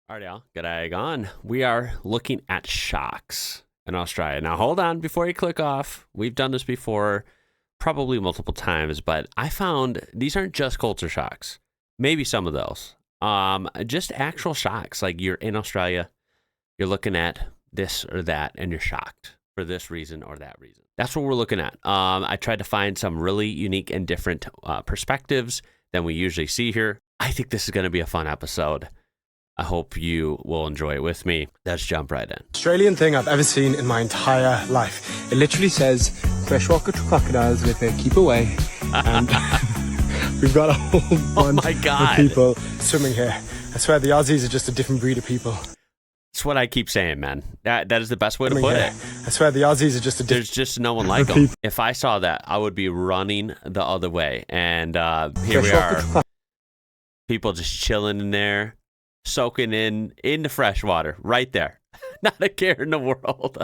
All right, y'all. G'day on. We are looking at sharks in Australia. Now, hold on before you click off. We've done this before, probably multiple times, but I found these aren't just culture shocks. Maybe some of those. Just actual shocks. Like you're in Australia, you're looking at this or that, and you're shocked for this reason or that reason. That's what we're looking at. I tried to find some really unique and different perspectives than we usually see here. I think this is going to be a fun episode. I hope you will enjoy it with me. Let's jump right in. Australian thing I've ever seen in my entire life. It literally says, freshwater crocodiles live here, keep away. And we've got a whole bunch of people swimming here. I swear the Aussies are just a different breed of people. That's what I keep saying, man. That is the best way to put it. I swear the Aussies are just a different... There's just no one like them. If I saw that, I would be running the other way. And here we are. People just chilling in there. Soaking in the fresh water right there. Not a care in the world.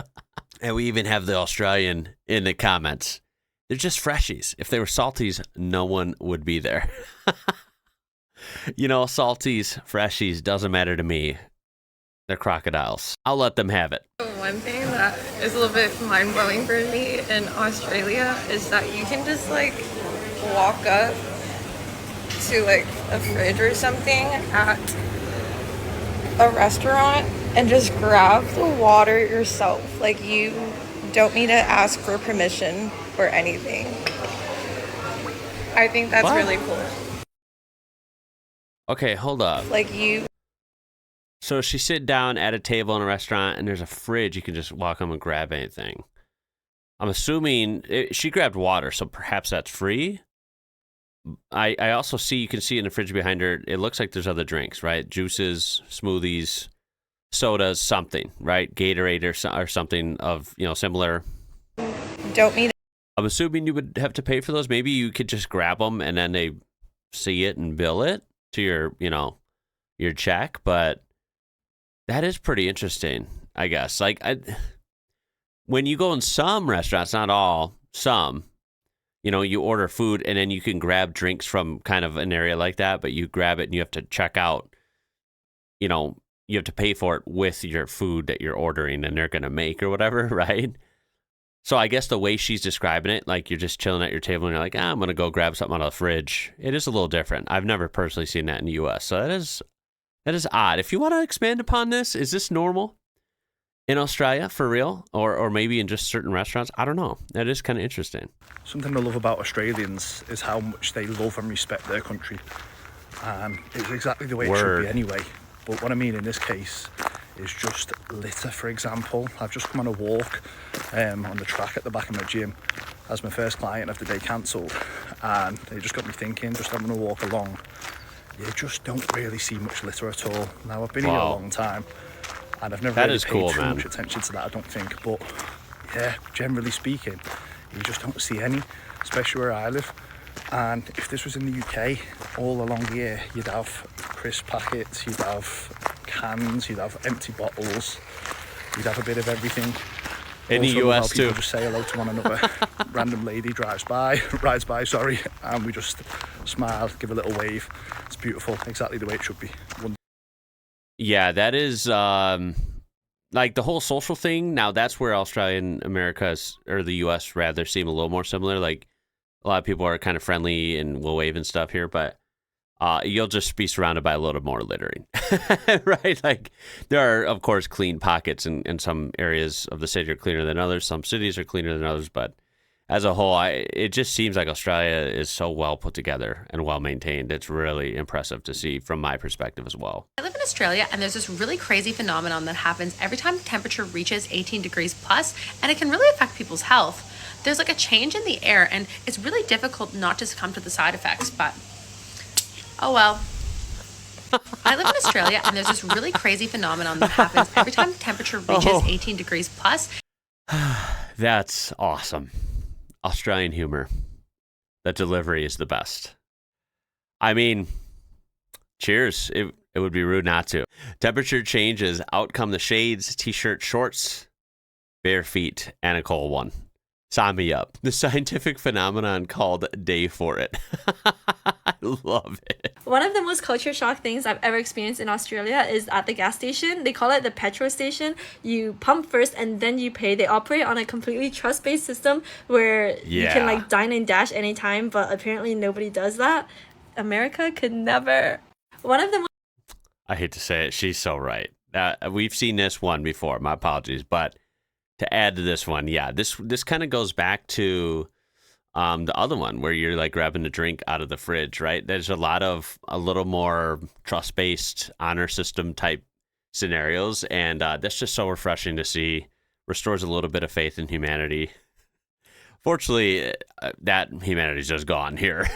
And we even have the Australian in the comments. They're just freshies. If they were salties, no one would be there. You know, salties, freshies, doesn't matter to me. They're crocodiles. I'll let them have it. One thing that is a little bit mind-blowing for me in Australia is that you can just like walk up to like a fridge or something at a restaurant and just grab the water yourself. Like you don't need to ask for permission or anything. I think that's really cool. Okay, hold up. So she sit down at a table in a restaurant and there's a fridge. You can just walk home and grab anything. I'm assuming she grabbed water, so perhaps that's free. I also see, you can see in the fridge behind her, it looks like there's other drinks, right? Juices, smoothies, sodas, something, right? Gatorade or something of, you know, similar. Don't need. I'm assuming you would have to pay for those. Maybe you could just grab them and then they see it and bill it to your, you know, your check. But that is pretty interesting, I guess. Like, when you go in some restaurants, not all, some, you know, you order food and then you can grab drinks from kind of an area like that, but you grab it and you have to check out, you know, you have to pay for it with your food that you're ordering and they're going to make or whatever, right? So I guess the way she's describing it, like you're just chilling at your table and you're like, I'm going to go grab something out of the fridge. It is a little different. I've never personally seen that in the U.S. So that is odd. If you want to expand upon this, is this normal in Australia for real? Or maybe in just certain restaurants? I don't know. That is kind of interesting. Something I love about Australians is how much they love and respect their country. And it's exactly the way it should be anyway. But what I mean in this case is just litter, for example. I've just come on a walk on the track at the back of my gym as my first client of the day cancelled. And it just got me thinking, just having a walk along, you just don't really see much litter at all. Now, I've been here a long time. And I've never really paid too much attention to that, I don't think. But yeah, generally speaking, you just don't see any, especially where I live. And if this was in the UK, all along here, you'd have crisp packets, you'd have cans, you'd have empty bottles, you'd have a bit of everything. In also, the US too. People just say hello to one another. Random lady rides by, and we just smile, give a little wave. It's beautiful, exactly the way it should be. Yeah, that is like the whole social thing. Now that's where Australia and America, or the U.S. rather, seem a little more similar. Like a lot of people are kind of friendly and will wave and stuff here, but you'll just be surrounded by a little more littering, right? Like there are, of course, clean pockets, and some areas of the city are cleaner than others. Some cities are cleaner than others, but as a whole, it just seems like Australia is so well put together and well maintained. It's really impressive to see from my perspective as well. I live in Australia, and there's this really crazy phenomenon that happens every time temperature reaches 18 degrees plus, and it can really affect people's health. There's like a change in the air, and it's really difficult not to succumb to the side effects, but oh well. I live in Australia, and there's this really crazy phenomenon that happens every time temperature reaches 18 degrees plus. That's awesome. Australian humor. That delivery is the best. I mean, cheers. It would be rude not to. Temperature changes. Out come the shades, t-shirt, shorts, bare feet, and a cold one. Sign me up. The scientific phenomenon called day for it. I love it. One of the most culture shock things I've ever experienced in Australia is at the gas station. They call it the petrol station. You pump first and then you pay. They operate on a completely trust-based system where you can like dine and dash anytime, but apparently nobody does that. America could never. One of the I hate to say it, she's so right. We've seen this one before. My apologies, but to add to this one, this kind of goes back to the other one where you're like grabbing a drink out of the fridge, right? There's a little more trust-based honor system type scenarios, and that's just so refreshing to see. Restores a little bit of faith in humanity. Fortunately, that humanity's just gone here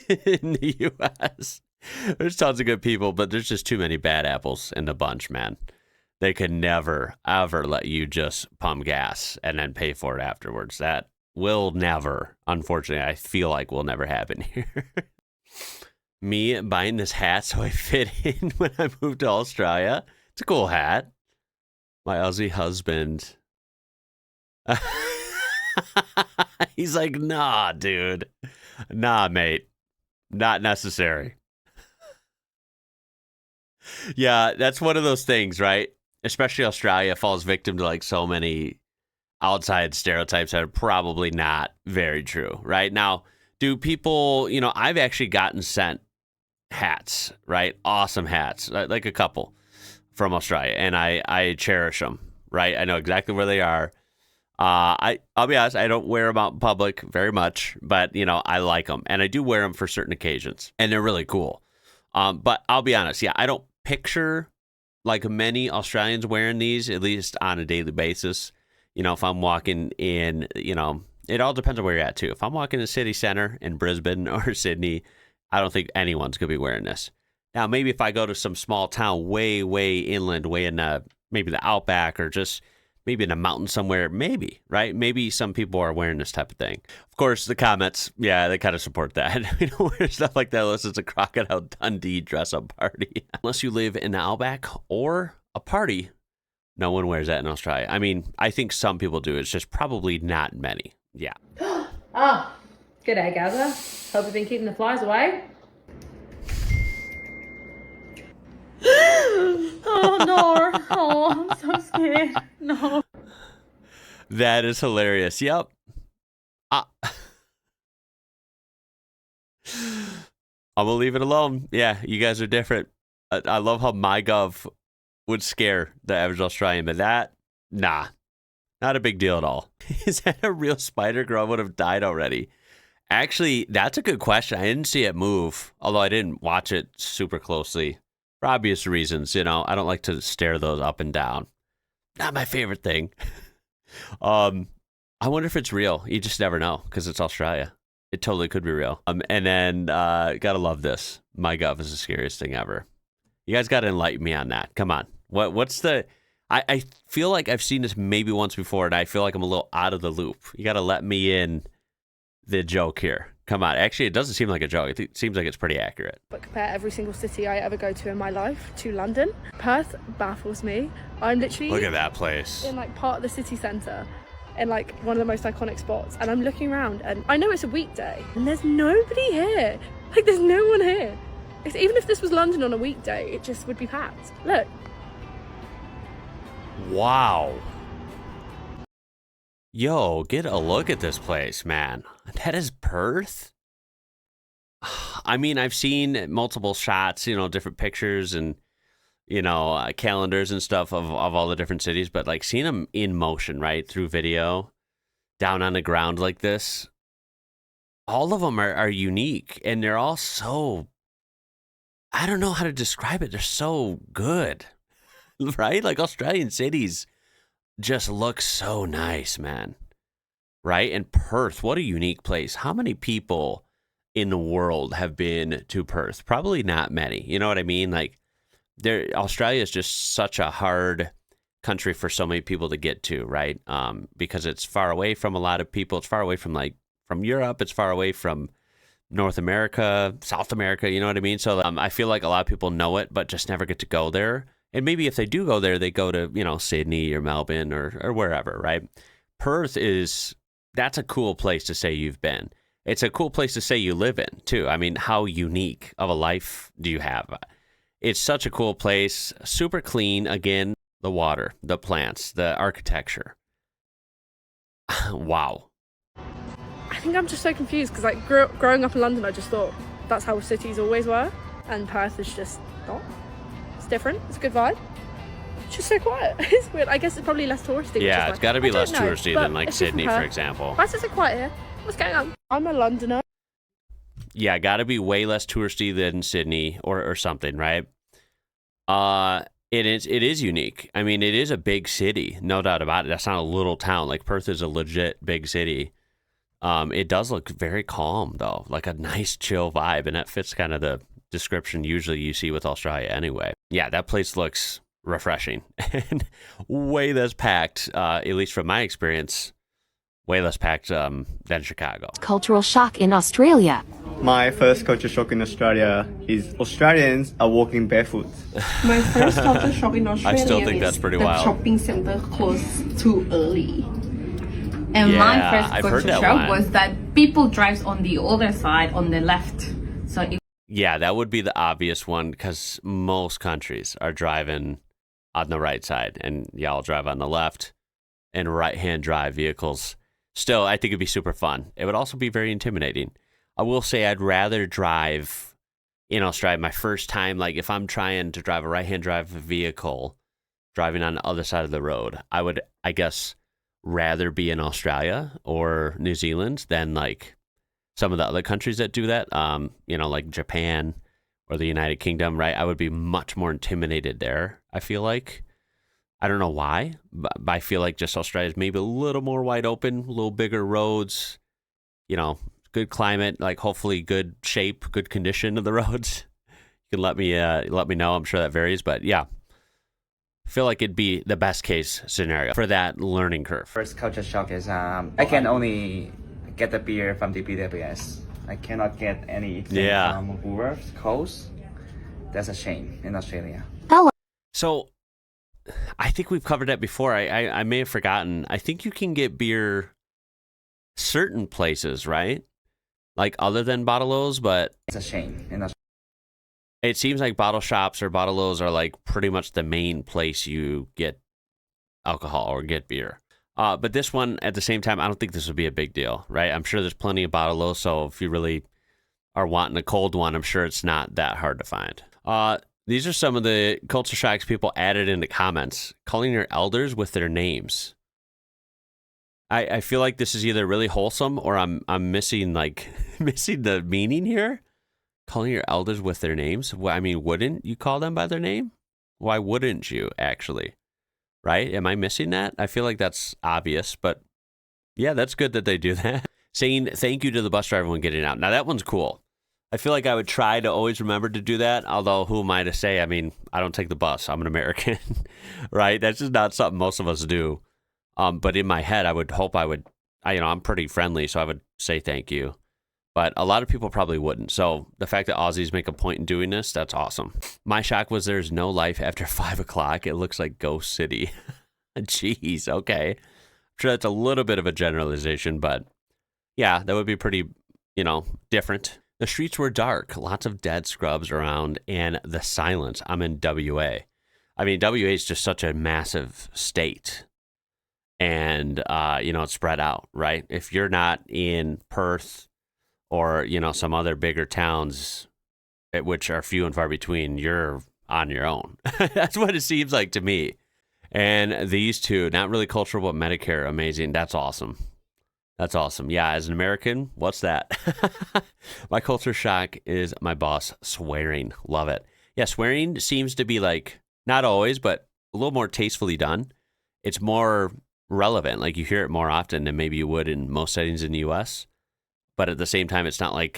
in the U.S. There's tons of good people, but there's just too many bad apples in the bunch, man. They could never, ever let you just pump gas and then pay for it afterwards. That will never, unfortunately, I feel like will never happen here. Me buying this hat so I fit in when I moved to Australia. It's a cool hat. My Aussie husband. He's like, nah, dude. Nah, mate. Not necessary. Yeah, that's one of those things, right? Especially Australia falls victim to like so many outside stereotypes that are probably not very true, right? Now, do people, I've actually gotten sent hats, right? Awesome hats, like a couple from Australia, and I cherish them, right? I know exactly where they are. I'll be honest, I don't wear them out in public very much, but, I like them, and I do wear them for certain occasions, and they're really cool. But I'll be honest, I don't picture like many Australians wearing these, at least on a daily basis. If I'm walking in, it all depends on where you're at too. If I'm walking in the city center in Brisbane or Sydney, I don't think anyone's going to be wearing this. Now, maybe if I go to some small town way, way inland, way in maybe the outback or just maybe in a mountain somewhere, maybe, right? Maybe some people are wearing this type of thing. Of course, the comments, they kind of support that. We don't wear stuff like that unless it's a Crocodile Dundee dress-up party. Unless you live in the outback or a party, no one wears that in Australia. I mean, I think some people do. It's just probably not many. Yeah. Oh, g'day, Gaza. Hope you've been keeping the flies away. Oh no. Oh, I'm so scared. No. That is hilarious. Yep. I'm gonna leave it alone. Yeah, you guys are different. I love how MyGov would scare the average Australian, but that, nah, not a big deal at all. Is that a real spider? Girl, I would have died already. Actually, that's a good question. I didn't see it move, although I didn't watch it super closely. For obvious reasons, I don't like to stare those up and down. Not my favorite thing. I wonder if it's real. You just never know because it's Australia. It totally could be real. And then gotta love this. MyGov is the scariest thing ever. You guys gotta enlighten me on that. Come on. What's the? I feel like I've seen this maybe once before, and I feel like I'm a little out of the loop. You gotta let me in the joke here. Come on. Actually, it doesn't seem like a joke. It seems like it's pretty accurate. But compare every single city I ever go to in my life to London. Perth baffles me. I'm literally... Look at that place. ...in like part of the city centre, in like one of the most iconic spots. And I'm looking around and I know it's a weekday and there's nobody here. Like there's no one here. Even if this was London on a weekday, it just would be packed. Look. Wow. Yo, get a look at this place, man. That is Perth? I mean, I've seen multiple shots, different pictures and, calendars and stuff of all the different cities, but like seeing them in motion, right, through video, down on the ground like this, all of them are unique and they're all so, I don't know how to describe it. They're so good, right? Like Australian cities just look so nice, man. Right? And Perth, what a unique place. How many people in the world have been to Perth? Probably not many. You know what I mean? Like, Australia is just such a hard country for so many people to get to, right? Because it's far away from a lot of people. It's far away from Europe. It's far away from North America, South America. You know what I mean? So I feel like a lot of people know it, but just never get to go there. And maybe if they do go there, they go to, Sydney or Melbourne or wherever, right? Perth that's a cool place to say you've been. it's a cool place to say you live in, too. I mean, how unique of a life do you have? It's such a cool place, super clean. Again, the water, the plants, the architecture. Wow. I think I'm just so confused because like growing up in London, I just thought that's how cities always were, and Perth is just not. It's different. It's a good vibe. It's just so quiet. It's weird. I guess it's probably less touristy. Yeah, it's got to be less touristy than like Sydney, for example. Why is it so quiet here? What's going on? I'm a Londoner. Yeah, got to be way less touristy than Sydney or something, right? It is unique. I mean, it is a big city, no doubt about it. That's not a little town. Like Perth is a legit big city. It does look very calm though, like a nice chill vibe, and that fits kind of the description usually you see with Australia anyway. Yeah, that place looks refreshing and way less packed, at least from my experience, way less packed than Chicago. Cultural shock in Australia. My first culture shock in Australia is Australians are walking barefoot. My first culture shock in Australia I still think that's pretty wild. The shopping center closed too early. And Yeah, my first I've heard culture that shock one. was that people drives on the other side, on the left. So it Yeah, that would be the obvious one because most countries are driving on the right side and y'all drive on the left, and right-hand drive vehicles. Still, I think it'd be super fun. It would also be very intimidating. I will say I'd rather drive in Australia my first time. Like if I'm trying to drive a right-hand drive vehicle, driving on the other side of the road, I would, I guess, rather be in Australia or New Zealand than like some of the other countries that do that. Like Japan or the United Kingdom, right? I would be much more intimidated there, I feel like. I don't know why, but I feel like just Australia's maybe a little more wide open, a little bigger roads, good climate, like hopefully good shape, good condition of the roads. You can let me know. I'm sure that varies, but yeah, I feel like it'd be the best case scenario for that learning curve. First culture shock is I can only get the beer from the BWS. I cannot get anything from Woolworths, Coles. That's a shame in Australia. So I think we've covered that before. I may have forgotten. I think you can get beer certain places, right? Like other than Bottle-O's, but it's a shame in Australia. It seems like bottle shops or Bottle-O's are like pretty much the main place you get alcohol or get beer. But this one, at the same time, I don't think this would be a big deal, right? I'm sure there's plenty of Bottle-O's, so if you really are wanting a cold one, I'm sure it's not that hard to find. These are some of the culture shocks people added in the comments. Calling your elders with their names. I feel like this is either really wholesome or I'm missing missing the meaning here. Calling your elders with their names. Well, I mean, wouldn't you call them by their name? Why wouldn't you actually? Right? Am I missing that? I feel like that's obvious, but yeah, that's good that they do that. Saying thank you to the bus driver when getting out. Now that one's cool. I feel like I would try to always remember to do that. Although who am I to say? I mean, I don't take the bus. I'm an American, right? That's just not something most of us do. But in my head, I would hope I'm pretty friendly, so I would say thank you. But a lot of people probably wouldn't. So the fact that Aussies make a point in doing this, that's awesome. My shock was there's no life after 5 o'clock. It looks like Ghost City. Jeez, okay. I'm sure that's a little bit of a generalization, but yeah, that would be pretty, different. The streets were dark, lots of dead scrubs around, and the silence. I'm in WA. I mean, WA is just such a massive state. And, it's spread out, right? If you're not in Perth or, some other bigger towns, which are few and far between, you're on your own. That's what it seems like to me. And these two, not really cultural, but Medicare, amazing. That's awesome. That's awesome. Yeah, as an American, what's that? My culture shock is my boss swearing. Love it. Yeah, swearing seems to be not always, but a little more tastefully done. It's more relevant. Like you hear it more often than maybe you would in most settings in the US. But at the same time, it's not I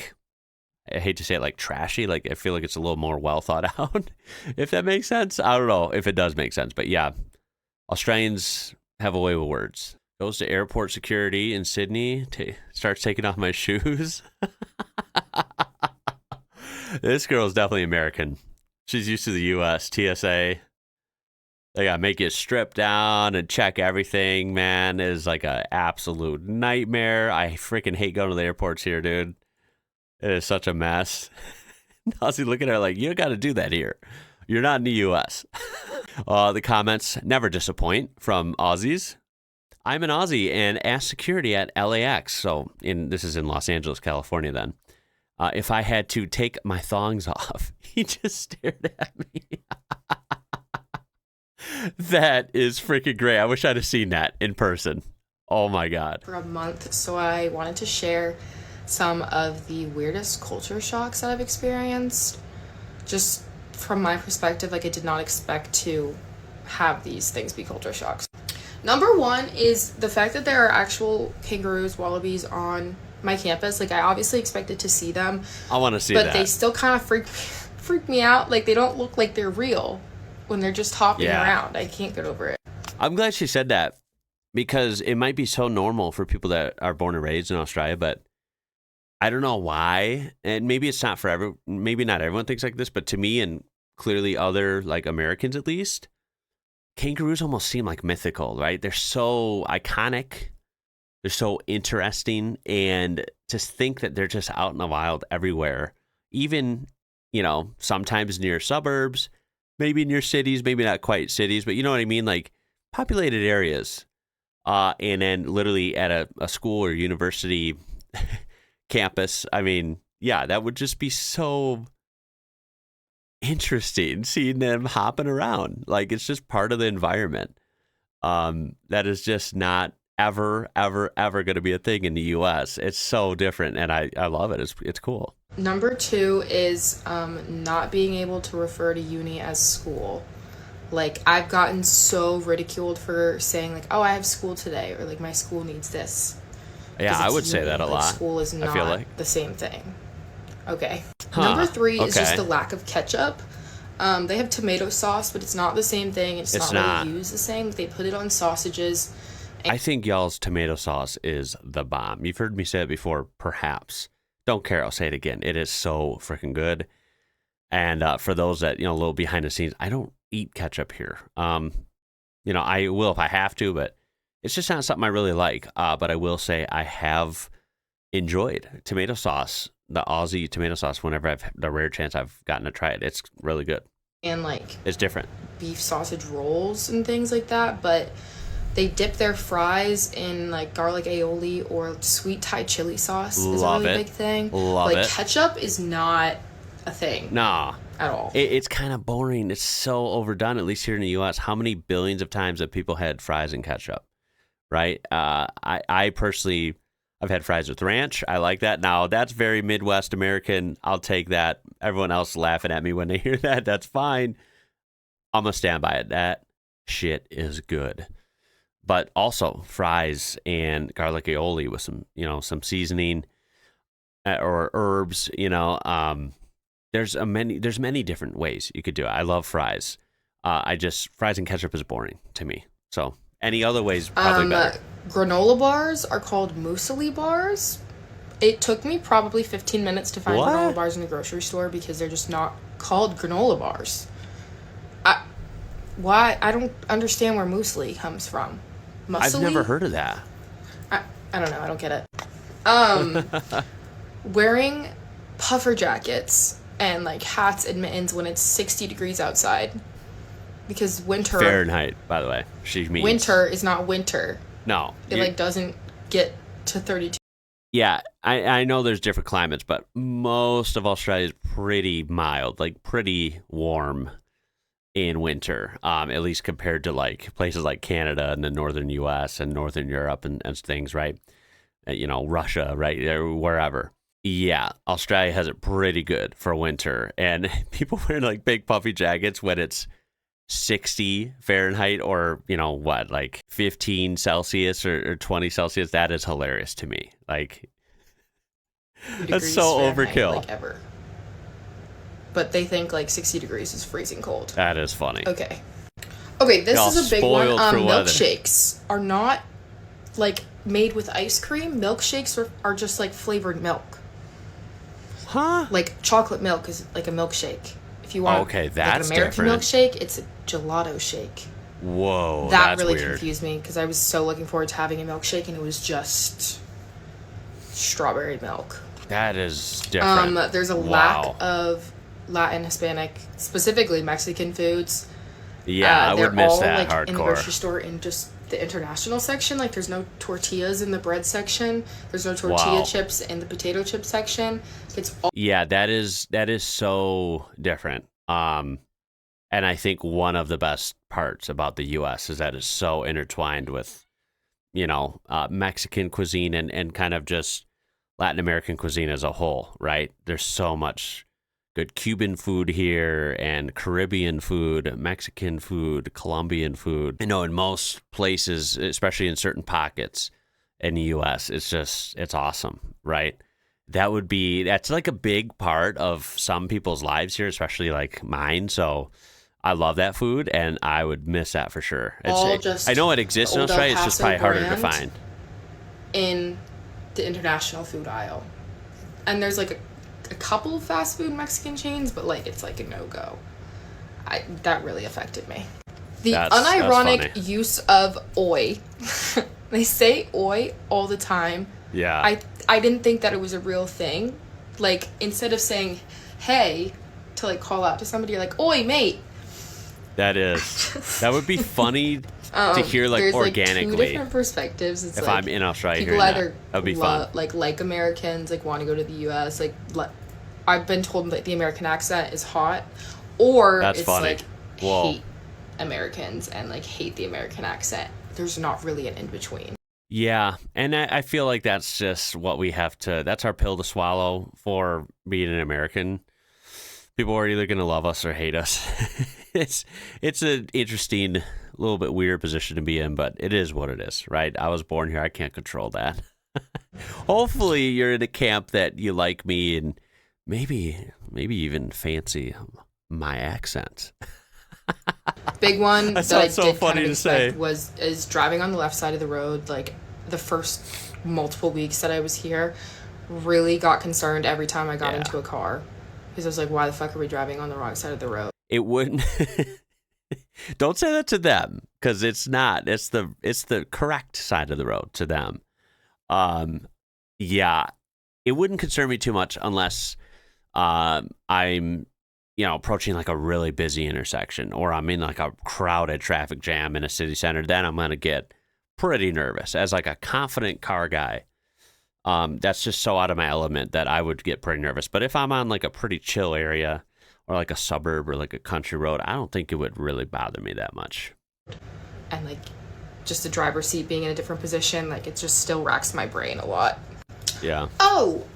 hate to say it, trashy. I feel like it's a little more well thought out, if that makes sense. I don't know if it does make sense. But yeah, Australians have a way with words. Goes to airport security in Sydney, starts taking off my shoes. This girl's definitely American. She's used to the US, TSA. They gotta make you strip down and check everything, man. It is like an absolute nightmare. I freaking hate going to the airports here, dude. It is such a mess. Aussie looking at her like, you gotta do that here. You're not in the U.S. The comments never disappoint from Aussies. I'm an Aussie and asked security at LAX. So this is in Los Angeles, California then. If I had to take my thongs off, he just stared at me. That is freaking great. I wish I'd have seen that in person. Oh my God. For a month, so I wanted to share some of the weirdest culture shocks that I've experienced. Just from my perspective, like I did not expect to have these things be culture shocks. Number one is the fact that there are actual kangaroos, wallabies on my campus. Like I obviously expected to see them. I want to see that. But they still kind of freak me out. Like they don't look like they're real when they're just hopping around. I can't get over it. I'm glad she said that because it might be so normal for people that are born and raised in Australia, but I don't know why. And maybe it's not for maybe not everyone thinks like this, but to me and clearly other like Americans at least, kangaroos almost seem like mythical, right? They're so iconic. They're so interesting. And to think that they're just out in the wild everywhere, even, sometimes near suburbs, maybe near cities, maybe not quite cities, but you know what I mean? Like populated areas. And then literally at a school or university campus. I mean, yeah, that would just be so interesting seeing them hopping around. Like it's just part of the environment. That is just not ever going to be a thing in the US. It's so different and I love it. It's cool. Number two is not being able to refer to uni as school. Like I've gotten so ridiculed for saying like, oh, I have school today, or like my school needs this. Yeah, I would say that a lot. School is not I feel like the same thing. Okay. Number three is just the lack of ketchup. They have tomato sauce, but it's not the same thing. It's not really used the same. They put it on sausages. I think y'all's tomato sauce is the bomb. You've heard me say it before, perhaps. Don't care, I'll say it again. It is so freaking good. And for those that, a little behind the scenes, I don't eat ketchup here. I will if I have to, but it's just not something I really like. But I will say I have enjoyed tomato sauce, the Aussie tomato sauce, whenever I've the rare chance I've gotten to try it. It's really good. And it's different. Beef sausage rolls and things like that, but they dip their fries in garlic aioli or sweet Thai chili sauce. Is a really big thing. Love it. Ketchup is not a thing. Nah. At all. It's kind of boring. It's so overdone, at least here in the U.S. How many billions of times have people had fries and ketchup, right? I personally, I've had fries with ranch. I like that. Now, that's very Midwest American. I'll take that. Everyone else laughing at me when they hear that. That's fine. I'm going to stand by it. That shit is good. But also fries and garlic aioli with some seasoning or herbs, there's many different ways you could do it. I love fries. Fries and ketchup is boring to me. So any other ways probably better. Granola bars are called muesli bars. It took me probably 15 minutes to find granola bars in the grocery store because they're just not called granola bars. Why? I don't understand where muesli comes from. I've never heard of that. I don't know. I don't get it. Wearing puffer jackets and hats and mittens when it's 60 degrees outside, because winter Fahrenheit, by the way, she means winter is not winter. No, it doesn't get to 32. Yeah, I know there's different climates, but most of Australia is pretty mild, pretty warm in winter, at least compared to places like Canada and the northern U.S. and northern Europe and things, right? Russia, right? Wherever. Yeah, Australia has it pretty good for winter, and people wearing big puffy jackets when it's 60 Fahrenheit or 15 Celsius or 20 Celsius. That is hilarious to me. That's so overkill. Ever. But they think 60 degrees is freezing cold. That is funny. Okay, this is a big one. Milkshakes are not made with ice cream. Milkshakes are just flavored milk. Huh? Chocolate milk is a milkshake. If you want that's an American different. milkshake, it's a gelato shake. Whoa, that that's really weird. confused me because I was so looking forward to having a milkshake and it was just strawberry milk. That is different. There's a lack of Latin, Hispanic, specifically Mexican foods. Yeah, I would miss all, that like, hardcore. in the grocery store in just the international section. Like, there's no tortillas in the bread section. There's no tortilla chips in the potato chip section. It's all that is so different. And I think one of the best parts about the U.S. is that it's so intertwined with, Mexican cuisine and kind of just Latin American cuisine as a whole, right? There's so much good Cuban food here and Caribbean food, Mexican food, Colombian food. In most places, especially in certain pockets in the U.S., it's awesome, right? That's like a big part of some people's lives here, especially like mine. So I love that food and I would miss that for sure. I know it exists in Australia, it's just probably harder to find. In the international food aisle. And there's like a couple of fast food Mexican chains, but like it's like a no-go. That really affected me. The unironic use of oi. They say oi all the time. Yeah. I didn't think that it was a real thing. Like, instead of saying hey to like call out to somebody, you're like, oi mate. That would be funny to hear like organically. There's like two different perspectives. It's if like, I'm in Australia, people either that'd be fun. Like Americans, like want to go to the U.S. Like I've been told that the American accent is hot, or that's it's funny. Like hate Americans and like hate the American accent. There's not really an in between. Yeah, and I feel like that's just what we have to. That's our pill to swallow for being an American. People are either going to love us or hate us. It's an interesting, a little bit weird position to be in, but it is what it is, right? I was born here. I can't control that. Hopefully you're in a camp that you like me and maybe even fancy my accent. Big one that I so did funny kind of to expect say. is driving on the left side of the road. Like the first multiple weeks that I was here, really got concerned every time I got into a car because I was like, why the fuck are we driving on the wrong side of the road? It wouldn't. Don't say that to them because it's not. It's the correct side of the road to them. Yeah, it wouldn't concern me too much unless I'm approaching like a really busy intersection or I'm in like a crowded traffic jam in a city center. Then I'm gonna get pretty nervous as like a confident car guy. That's just so out of my element that I would get pretty nervous. But if I'm on like a pretty chill area or like a suburb or like a country road, I don't think it would really bother me that much. And like just the driver's seat being in a different position, like it just still racks my brain a lot. Yeah. Oh,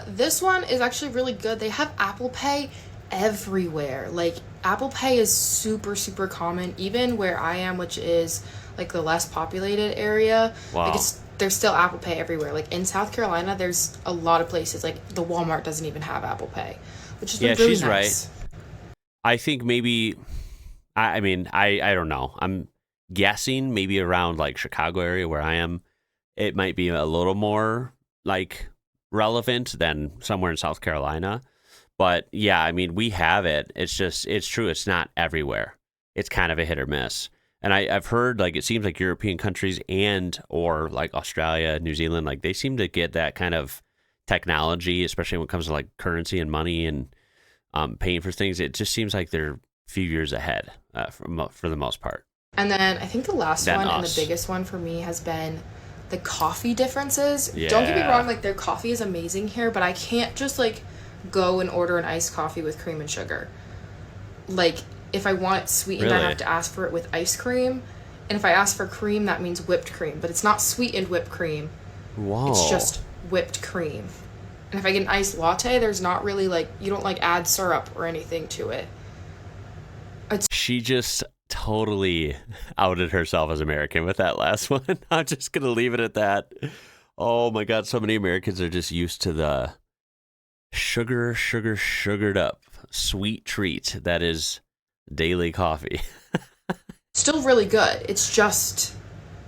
this one is actually really good. They have Apple Pay everywhere. Like Apple Pay is super, super common, even where I am, which is like the less populated area. Wow. Like there's still Apple Pay everywhere. Like in South Carolina, there's a lot of places. Like the Walmart doesn't even have Apple Pay, which is really she's nice. Right. I think maybe, I mean, I don't know. I'm guessing maybe around like Chicago area where I am, it might be a little more like relevant than somewhere in South Carolina. But yeah, I mean, we have it. It's true. It's not everywhere. It's kind of a hit or miss. And I've heard like, it seems like European countries or like Australia, New Zealand, like they seem to get that kind of technology, especially when it comes to like currency and money and paying for things. It just seems like they're a few years ahead for the most part. And then I think the last one and the biggest one for me has been the coffee differences. Yeah. Don't get me wrong, like their coffee is amazing here, but I can't just like go and order an iced coffee with cream and sugar. Like if I want it sweetened, Really? I have to ask for it with ice cream. And if I ask for cream, that means whipped cream, but it's not sweetened whipped cream. Whoa. It's just whipped cream. And if I get an iced latte, there's not really like, you don't like add syrup or anything to it. She just totally outed herself as American with that last one. I'm just going to leave it at that. Oh my God. So many Americans are just used to the sugared up sweet treat that is daily coffee. Still really good. It's just,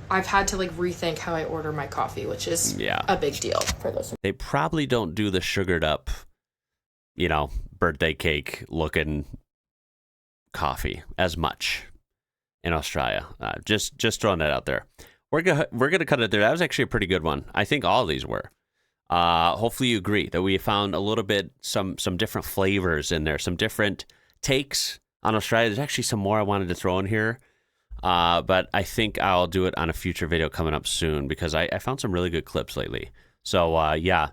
I've had to like rethink how I order my coffee, which is a big deal for those. They probably don't do the sugared up, birthday cake looking coffee as much in Australia. Just throwing that out there. We're gonna cut it there. That was actually a pretty good one. I think all of these were. Hopefully you agree that we found a little bit some different flavors in there, some different takes on Australia. There's actually some more I wanted to throw in here, but I think I'll do it on a future video coming up soon because I found some really good clips lately. So yeah,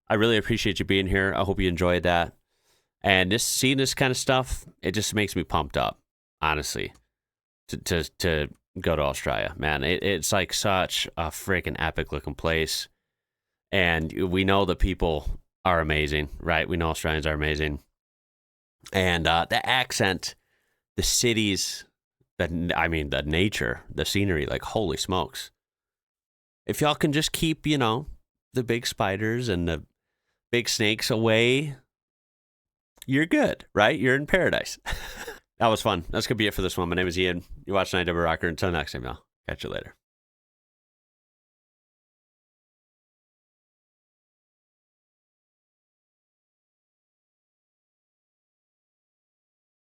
I really appreciate you being here. I hope you enjoyed that. And seeing this kind of stuff, it just makes me pumped up, honestly, to go to Australia. Man, it's like such a freaking epic looking place. And we know the people are amazing, right? We know Australians are amazing. And the accent, the cities, the nature, the scenery, like, holy smokes. If y'all can just keep, the big spiders and the big snakes away, you're good, right? You're in paradise. That was fun. That's going to be it for this one. My name is Ian. You're watching IWrocker. Until next time, y'all. Catch you later.